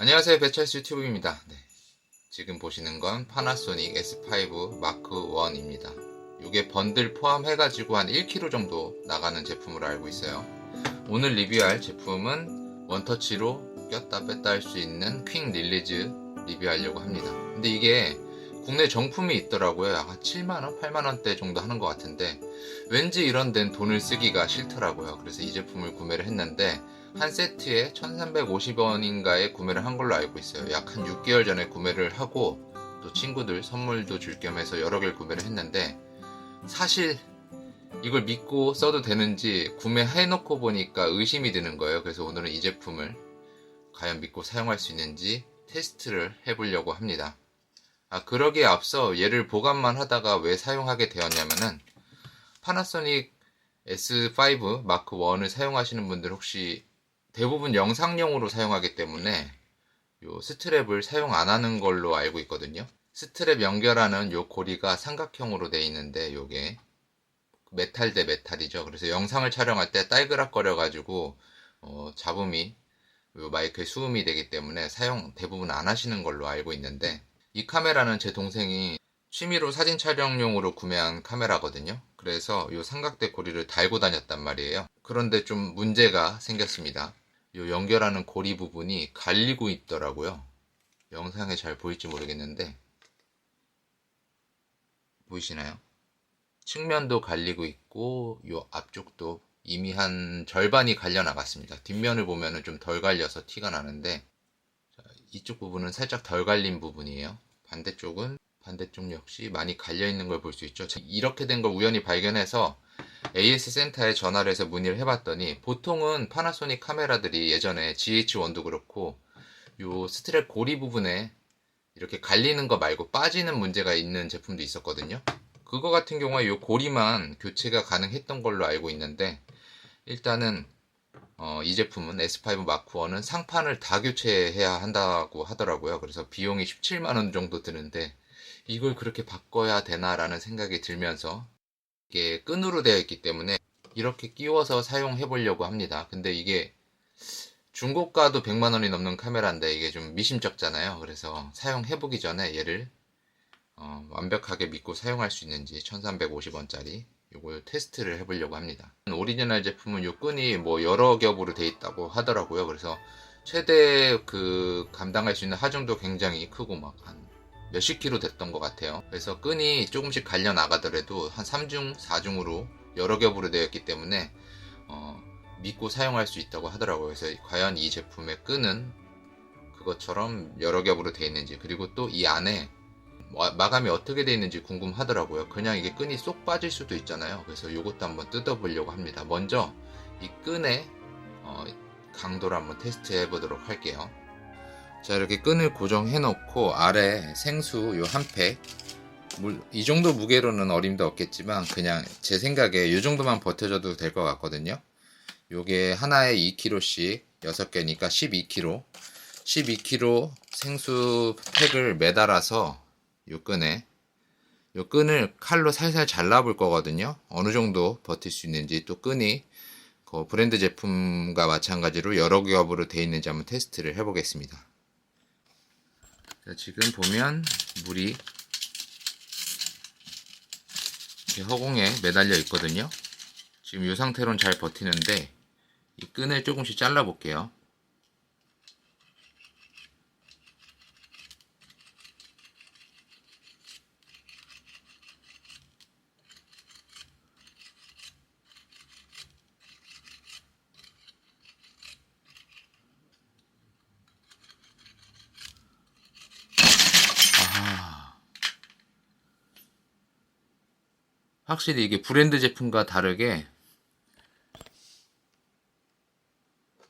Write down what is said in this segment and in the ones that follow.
안녕하세요, 배철수 유튜브입니다. 네, 지금 보시는 건 파나소닉 S5 마크 1입니다. 이게 번들 포함해가지고 한 1kg 정도 나가는 제품으로 알고 있어요. 오늘 리뷰할 제품은 원터치로 꼈다 뺐다 할 수 있는 퀵 릴리즈 리뷰하려고 합니다. 근데 이게 국내 정품이 있더라고요. 약 7만원, 8만원대 정도 하는 것 같은데 왠지 이런 데는 돈을 쓰기가 싫더라고요. 그래서 이 제품을 구매를 했는데 한 세트에 1350원인가에 구매를 한 걸로 알고 있어요. 약 한 6개월 전에 구매를 하고 또 친구들 선물도 줄 겸 해서 여러 개를 구매를 했는데 사실 이걸 믿고 써도 되는지 구매해놓고 보니까 의심이 드는 거예요. 그래서 오늘은 이 제품을 과연 믿고 사용할 수 있는지 테스트를 해보려고 합니다. 그러기에 앞서 얘를 보관만 하다가 왜 사용하게 되었냐면은 파나소닉 S5 마크 1을 사용하시는 분들 혹시 대부분 영상용으로 사용하기 때문에 요 스트랩을 사용 안 하는 걸로 알고 있거든요. 스트랩 연결하는 요 고리가 삼각형으로 되어 있는데 요게 메탈 대 메탈이죠. 그래서 영상을 촬영할 때 딸그락거려 가지고 잡음이 요 마이크에 수음이 되기 때문에 사용 대부분 안 하시는 걸로 알고 있는데 이 카메라는 제 동생이 취미로 사진 촬영용으로 구매한 카메라거든요. 그래서 요 삼각대 고리를 달고 다녔단 말이에요. 그런데 좀 문제가 생겼습니다. 요 연결하는 고리 부분이 갈리고 있더라고요. 영상에 잘 보일지 모르겠는데 보이시나요? 측면도 갈리고 있고 요 앞쪽도 이미 한 절반이 갈려 나갔습니다. 뒷면을 보면은 좀 덜 갈려서 티가 나는데 이쪽 부분은 살짝 덜 갈린 부분이에요. 반대쪽 역시 많이 갈려 있는 걸 볼 수 있죠. 이렇게 된 걸 우연히 발견해서 AS 센터에 전화를 해서 문의를 해봤더니 보통은 파나소닉 카메라들이 예전에 GH1도 그렇고 요 스트랩 고리 부분에 이렇게 갈리는 거 말고 빠지는 문제가 있는 제품도 있었거든요. 그거 같은 경우에 요 고리만 교체가 가능했던 걸로 알고 있는데 일단은 이 제품은 S5 마크 1은 상판을 다 교체해야 한다고 하더라고요. 그래서 비용이 17만원 정도 드는데 이걸 그렇게 바꿔야 되나라는 생각이 들면서 이게 끈으로 되어 있기 때문에 이렇게 끼워서 사용해 보려고 합니다. 근데 이게 중고가도 100만원이 넘는 카메라인데 이게 좀 미심쩍잖아요. 그래서 사용해 보기 전에 얘를 완벽하게 믿고 사용할 수 있는지 1350원짜리 요걸 테스트를 해보려고 합니다. 오리지널 제품은 요 끈이 뭐 여러 겹으로 되어 있다고 하더라고요. 그래서 최대 감당할 수 있는 하중도 굉장히 크고 막 한 몇십 킬로 됐던 것 같아요. 그래서 끈이 조금씩 갈려 나가더라도 한 3중, 4중으로 여러 겹으로 되어 있기 때문에 믿고 사용할 수 있다고 하더라고요. 그래서 과연 이 제품의 끈은 그것처럼 여러 겹으로 되어 있는지, 그리고 또 이 안에 마감이 어떻게 되어 있는지 궁금하더라고요. 그냥 이게 끈이 쏙 빠질 수도 있잖아요. 그래서 이것도 한번 뜯어보려고 합니다. 먼저 이 끈의 강도를 한번 테스트해 보도록 할게요. 자, 이렇게 끈을 고정해 놓고 아래 생수 요 한 팩, 이 정도 무게로는 어림도 없겠지만 그냥 제 생각에 이 정도만 버텨줘도 될 것 같거든요. 요게 하나에 2kg씩 6개니까 12kg 생수 팩을 매달아서 요 끈을 칼로 살살 잘라볼 거거든요. 어느 정도 버틸 수 있는지, 또 끈이 브랜드 제품과 마찬가지로 여러 겹으로 되어 있는지 한번 테스트를 해보겠습니다. 자, 지금 보면 물이 이렇게 허공에 매달려 있거든요. 지금 이 상태로는 잘 버티는데 이 끈을 조금씩 잘라 볼게요. 확실히 이게 브랜드 제품과 다르게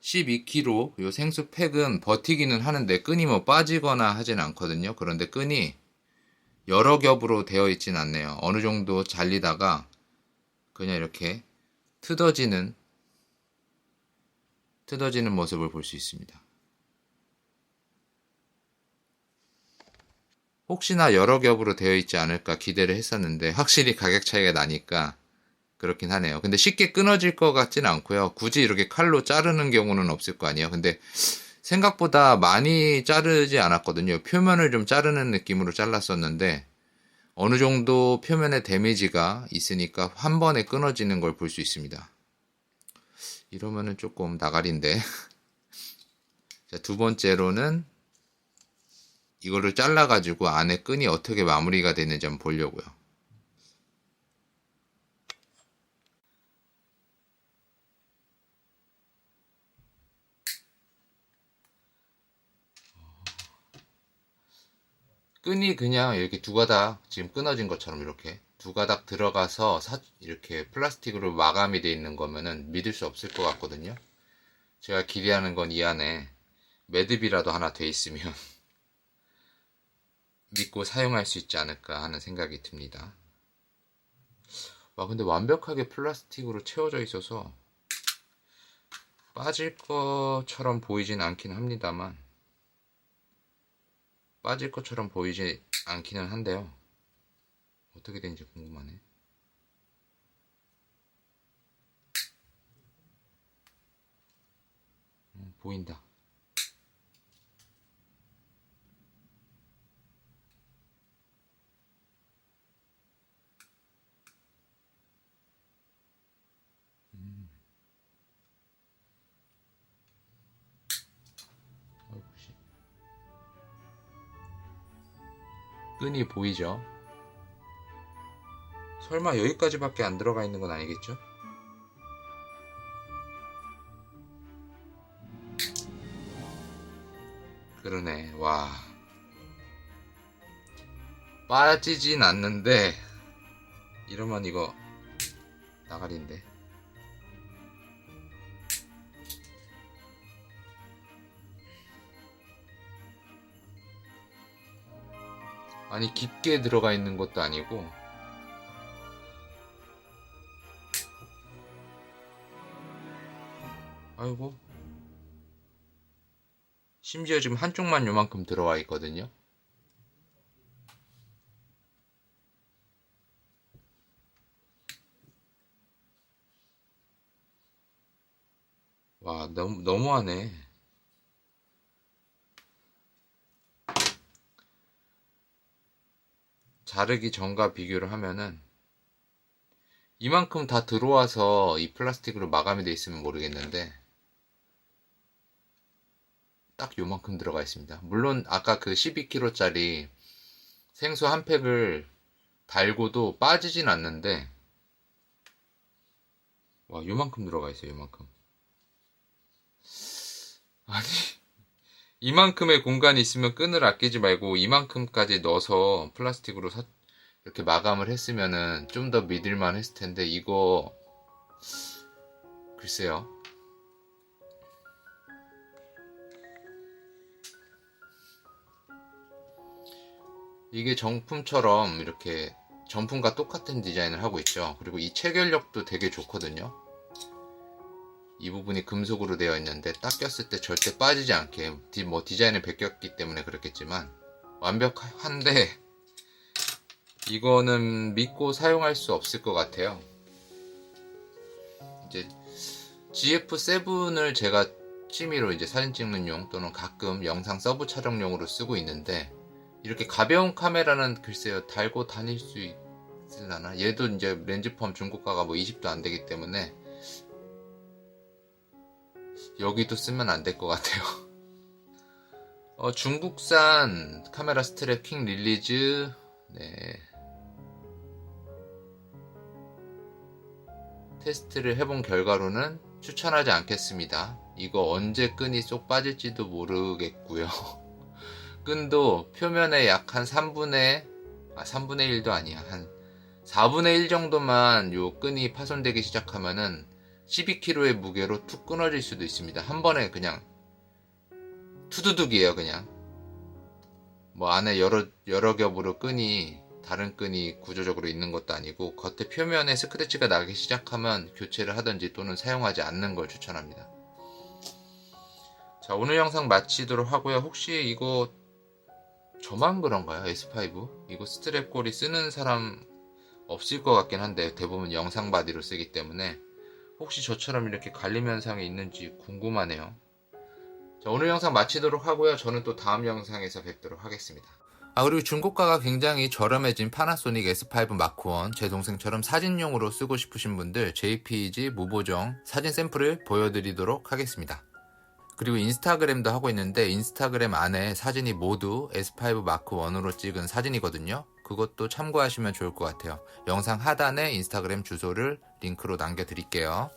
12kg 요 생수 팩은 버티기는 하는데 끈이 뭐 빠지거나 하진 않거든요. 그런데 끈이 여러 겹으로 되어 있진 않네요. 어느 정도 잘리다가 그냥 이렇게 뜯어지는 모습을 볼 수 있습니다. 혹시나 여러 겹으로 되어 있지 않을까 기대를 했었는데 확실히 가격 차이가 나니까 그렇긴 하네요. 근데 쉽게 끊어질 것 같진 않고요. 굳이 이렇게 칼로 자르는 경우는 없을 거 아니에요. 근데 생각보다 많이 자르지 않았거든요. 표면을 좀 자르는 느낌으로 잘랐었는데 어느 정도 표면에 데미지가 있으니까 한 번에 끊어지는 걸 볼 수 있습니다. 이러면은 조금 나가리인데. 자, 두 번째로는 이거를 잘라가지고 안에 끈이 어떻게 마무리가 되는지 한번 보려고요. 끈이 그냥 이렇게 두 가닥 지금 끊어진 것처럼 이렇게 두 가닥 들어가서 이렇게 플라스틱으로 마감이 되어 있는 거면은 믿을 수 없을 것 같거든요. 제가 기대하는 건 이 안에 매듭이라도 하나 돼 있으면 믿고 사용할 수 있지 않을까 하는 생각이 듭니다. 와, 근데 완벽하게 플라스틱으로 채워져 있어서 빠질 것처럼 보이진 않긴 합니다만, 빠질 것처럼 보이지 않기는 한데요. 어떻게 되는지 궁금하네. 보인다. 끈이 보이죠? 설마 여기까지밖에 안 들어가 있는 건 아니겠죠? 그러네. 와, 빠지진 않는데 이러면 이거 나가리인데. 아니, 깊게 들어가 있는 것도 아니고. 아이고, 심지어 지금 한쪽만 요만큼 들어와 있거든요. 와, 너무하네. 자르기 전과 비교를 하면은 이만큼 다 들어와서 이 플라스틱으로 마감이 돼 있으면 모르겠는데 딱 요만큼 들어가 있습니다. 물론 아까 그 12kg짜리 생수 한 팩을 달고도 빠지진 않는데, 와, 요만큼 들어가 있어요. 요만큼. 아니, 이만큼의 공간이 있으면 끈을 아끼지 말고 이만큼까지 넣어서 플라스틱으로 이렇게 마감을 했으면은 좀 더 믿을만 했을 텐데, 이거 글쎄요. 이게 정품처럼 이렇게 정품과 똑같은 디자인을 하고 있죠. 그리고 이 체결력도 되게 좋거든요. 이 부분이 금속으로 되어 있는데 딱 꼈을 때 절대 빠지지 않게, 뭐 디자인을 베꼈기 때문에 그렇겠지만 완벽한데 이거는 믿고 사용할 수 없을 것 같아요. 이제 GF7을 제가 취미로 이제 사진 찍는 용 또는 가끔 영상 서브 촬영용으로 쓰고 있는데, 이렇게 가벼운 카메라는 글쎄요, 달고 다닐 수 있으려나? 얘도 이제 렌즈펌 중고가가 뭐 20도 안 되기 때문에 여기도 쓰면 안 될 것 같아요. 중국산 카메라 스트랩 킹 릴리즈, 네, 테스트를 해본 결과로는 추천하지 않겠습니다. 이거 언제 끈이 쏙 빠질지도 모르겠고요. 끈도 표면에 약 한 3분의 1도 아니야. 한 4분의 1 정도만 요 끈이 파손되기 시작하면은 12kg의 무게로 툭 끊어질 수도 있습니다. 한 번에 그냥 투두둑이에요. 그냥 뭐 안에 여러 겹으로 다른 끈이 구조적으로 있는 것도 아니고, 겉에 표면에 스크래치가 나기 시작하면 교체를 하든지 또는 사용하지 않는 걸 추천합니다. 자, 오늘 영상 마치도록 하고요. 혹시 이거 저만 그런가요? S5 이거 스트랩 꼬리 쓰는 사람 없을 것 같긴 한데 대부분 영상 바디로 쓰기 때문에 혹시 저처럼 이렇게 갈림 현상이 있는지 궁금하네요. 자, 자, 오늘 영상 마치도록 하고요. 저는 또 다음 영상에서 뵙도록 하겠습니다. 그리고 중고가가 굉장히 저렴해진 파나소닉 S5 마크1 제 동생처럼 사진용으로 쓰고 싶으신 분들 JPEG 무보정 사진 샘플을 보여드리도록 하겠습니다. 그리고 인스타그램도 하고 있는데 인스타그램 안에 사진이 모두 S5 마크1으로 찍은 사진이거든요. 그것도 참고하시면 좋을 것 같아요. 영상 하단에 인스타그램 주소를 링크로 남겨드릴게요.